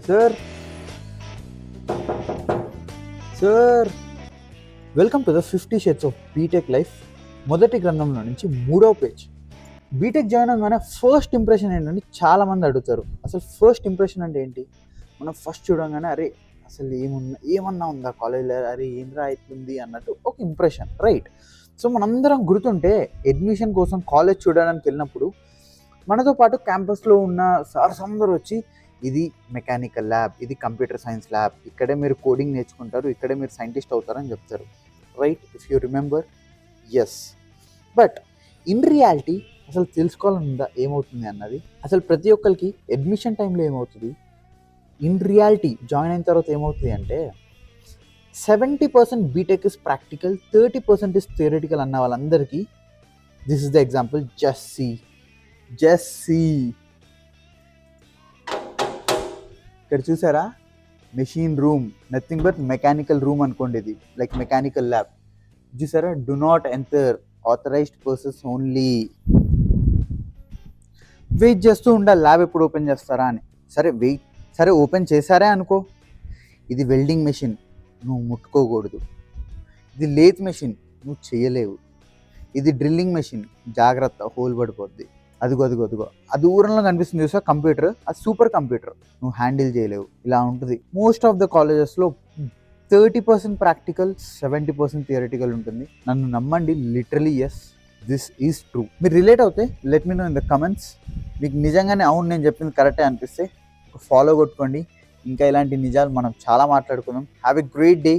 Sir sir welcome to the 50 shades of BTech life. మొదటి గ్రంథంలో నుంచి 3వ పేజ్. బీటెక్ జాయిన్ అవగానే ఫస్ట్ ఇంప్రెషన్ ఏంటంటే చాలామంది అడుగుతారు, అసలు ఫస్ట్ ఇంప్రెషన్ అంటే ఏంటి? మనం ఫస్ట్ చూడంగానే అరే అసలు ఏమన్నా ఉందా కాలేజ్లో, అరే ఏంద్రా అవుతుంది అన్నట్టు ఒక ఇంప్రెషన్, రైట్? సో మనందరం గుర్తుంటే అడ్మిషన్ కోసం కాలేజ్ చూడడానికి వెళ్ళినప్పుడు మనతో పాటు క్యాంపస్లో ఉన్న సార్స్ అందరూ వచ్చి ఇది మెకానికల్ ల్యాబ్, ఇది కంప్యూటర్ సైన్స్ ల్యాబ్, ఇక్కడే మీరు కోడింగ్ నేర్చుకుంటారు, ఇక్కడే మీరు సైంటిస్ట్ అవుతారని చెప్తారు, right? If you remember, yes. But in reality అసలు తెలుసుకోవాలని ఉందా ఏమవుతుంది అన్నది? అసలు ప్రతి ఒక్కరికి అడ్మిషన్ టైంలో ఏమవుతుంది, ఇన్ రియాలిటీ జాయిన్ అయిన తర్వాత ఏమవుతుంది అంటే 70% BTech is practical, 30% is theoretical అన్న వాళ్ళందరికీ this is the example. Just see ఇక్కడ చూసారా, machine room, nothing but mechanical room అనుకోండి, ఇది లైక్ మెకానికల్ ల్యాబ్. చూసారా, do not enter, authorised persons only. Wait చేస్తూ ఉండాలి ల్యాబ్ ఎప్పుడు ఓపెన్ చేస్తారా అని. సరే ఓపెన్ చేశారే అనుకో, ఇది వెల్డింగ్ మెషిన్, నువ్వు ముట్టుకోకూడదు. ఇది లేత్ మెషిన్, నువ్వు చేయలేవు. ఇది డ్రిల్లింగ్ మెషిన్, జాగ్రత్త హోల్ పడిపోద్ది. అదిగో ఆ దూరంలో కనిపిస్తుంది చూసా కంప్యూటర్, అది సూపర్ కంప్యూటర్, నువ్వు హ్యాండిల్ చేయలేవు. ఇలా ఉంటుంది. మోస్ట్ ఆఫ్ ద కాలేజెస్లో 30% ప్రాక్టికల్, 70% థియరిటికల్ ఉంటుంది. నన్ను నమ్మండి, literally yes, this is true. మీరు రిలేట్ అవుతే let me know in the comments. మీకు నిజంగానే అవును నేను చెప్పింది కరెక్టే అనిపిస్తే ఫాలో కొట్టుకోండి. ఇంకా ఇలాంటి నిజాలు మనం చాలా మాట్లాడుకుందాం. Have a great day.